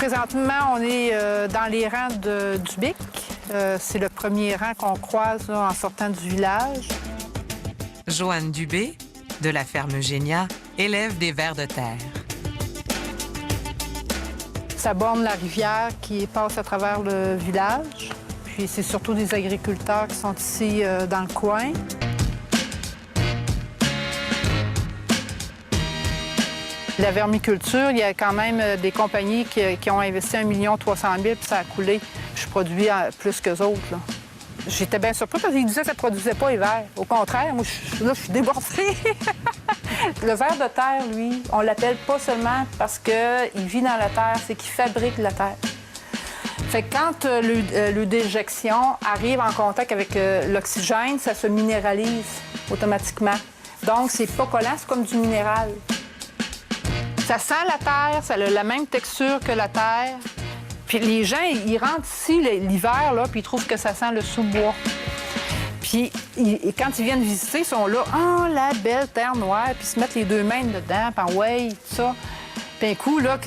Présentement, on est dans les rangs du Bic. C'est le premier rang qu'on croise là, en sortant du village. Joanne Dubé, de la ferme Eugénia, élève des vers de terre. Ça borne la rivière qui passe à travers le village. Puis c'est surtout des agriculteurs qui sont ici dans le coin. La vermiculture, il y a quand même des compagnies qui ont investi 1 300 000 puis ça a coulé. Je produis plus qu'eux autres. Là. J'étais bien surpris parce qu'ils disaient que ça ne produisait pas hiver. Au contraire, moi, je suis débordée. Le ver de terre, lui, on l'appelle pas seulement parce qu'il vit dans la terre, c'est qu'il fabrique la terre. Fait que quand le déjection arrive en contact avec l'oxygène, ça se minéralise automatiquement. Donc, c'est pas collant, c'est comme du minéral. Ça sent la terre, ça a la même texture que la terre. Puis les gens, ils rentrent ici l'hiver, là, puis ils trouvent que ça sent le sous-bois. Puis quand ils viennent visiter, ils sont là, « Ah, la belle terre noire! » Puis ils se mettent les 2 mains dedans, puis « ouais, tout ça. » Puis un coup, là,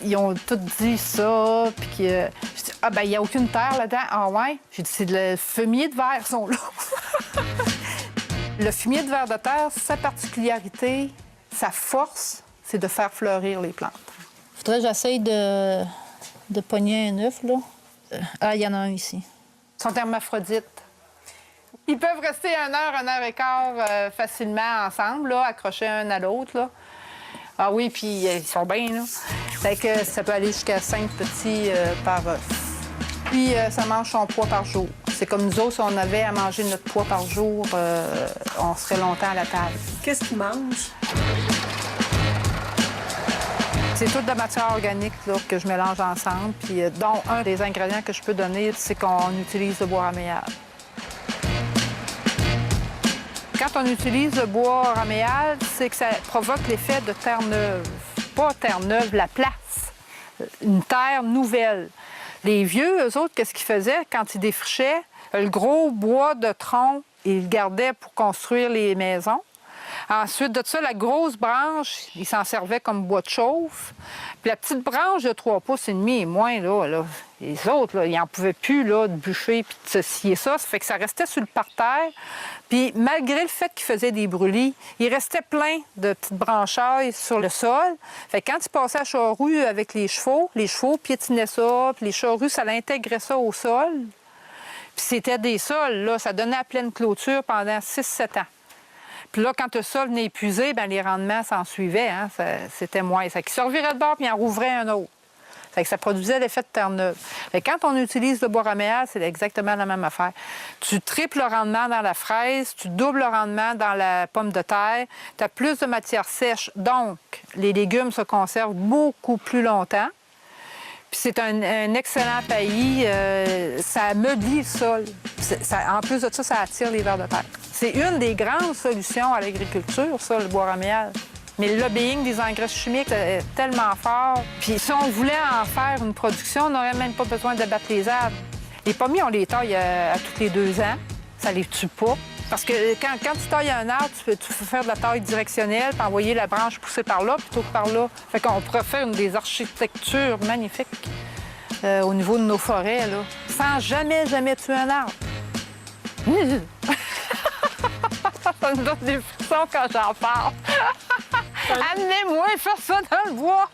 ils ont tous dit ça, puis que... Je dis, « Ah, ben il n'y a aucune terre là-dedans. »« Ah ouais? » J'ai dit, « C'est le fumier de verre, ils sont là. » Le fumier de verre de terre, sa particularité, sa force, c'est de faire fleurir les plantes. Faudrait que j'essaye de pogner un œuf, là. Ah, il y en a un ici. Ils sont hermaphrodites. Ils peuvent rester 1 heure et quart facilement ensemble, là, accrochés un à l'autre, là. Ah oui, puis ils sont bien, là. Fait que ça peut aller jusqu'à 5 petits par œuf. Puis ça mange son poids par jour. C'est comme nous autres, si on avait à manger notre poids par jour, on serait longtemps à la table. Qu'est-ce qu'ils mangent? C'est toute de matière organique là, que je mélange ensemble. Puis, dont un des ingrédients que je peux donner, c'est qu'on utilise le bois raméal. Quand on utilise le bois raméal, c'est que ça provoque l'effet de terre neuve. Pas terre neuve, la place. Une terre nouvelle. Les vieux, eux autres, qu'est-ce qu'ils faisaient quand ils défrichaient? Le gros bois de tronc, ils le gardaient pour construire les maisons. Ensuite de ça, la grosse branche, ils s'en servaient comme bois de chauffe. Puis la petite branche de 3 pouces et demi et moins, là, les autres, là, ils n'en pouvaient plus là, de bûcher puis de se scier ça. Ça fait que ça restait sur le parterre. Puis malgré le fait qu'ils faisaient des brûlis, il restait plein de petites branchailles sur le sol. Fait que quand ils passaient à charrue avec les chevaux piétinaient ça, puis les charrues, ça l'intégrait ça au sol. Puis c'était des sols, là, ça donnait à pleine clôture pendant 6-7 ans. Puis là, quand le sol venait épuisé, bien, les rendements s'en suivaient. Hein? C'était moins. Ça se revirait de bord puis il en rouvrait un autre. Fait que ça produisait l'effet de terre neuve. Fait que quand on utilise le bois raméal, c'est exactement la même affaire. Tu triples le rendement dans la fraise, tu doubles le rendement dans la pomme de terre, tu as plus de matière sèche, donc les légumes se conservent beaucoup plus longtemps. Puis c'est un excellent paillis. Ça ameublit le sol. En plus de ça, ça attire les vers de terre. C'est une des grandes solutions à l'agriculture, ça, le bois raméal. Mais le lobbying des engrais chimiques est tellement fort. Puis si on voulait en faire une production, on n'aurait même pas besoin de battre les arbres. Les pommiers, on les taille à tous les 2 ans. Ça les tue pas. Parce que quand tu tailles un arbre, tu peux faire de la taille directionnelle, puis envoyer la branche pousser par là plutôt que par là. Fait qu'on pourrait faire des architectures magnifiques au niveau de nos forêts, là, sans jamais tuer un arbre. Ça me donne des frissons quand j'en parle. Amenez-moi faire ça dans le bois.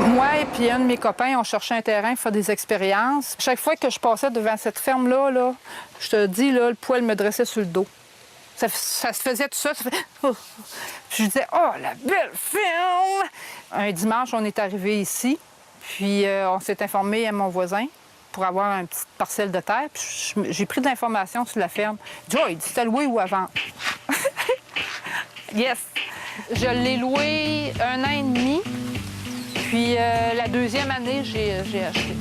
Moi et puis un de mes copains, on cherchait un terrain pour faire des expériences. Chaque fois que je passais devant cette ferme-là, là, je te dis, là, le poil me dressait sur le dos. Ça se faisait tout ça. Puis je disais, « Oh, la belle ferme! » Un dimanche, on est arrivé ici, puis on s'est informé à mon voisin pour avoir une petite parcelle de terre. Puis j'ai pris de l'information sur la ferme. Il dit, c'était loué ou à vendre? Yes! Je l'ai loué 1 an et demi. Puis la 2e année, j'ai acheté.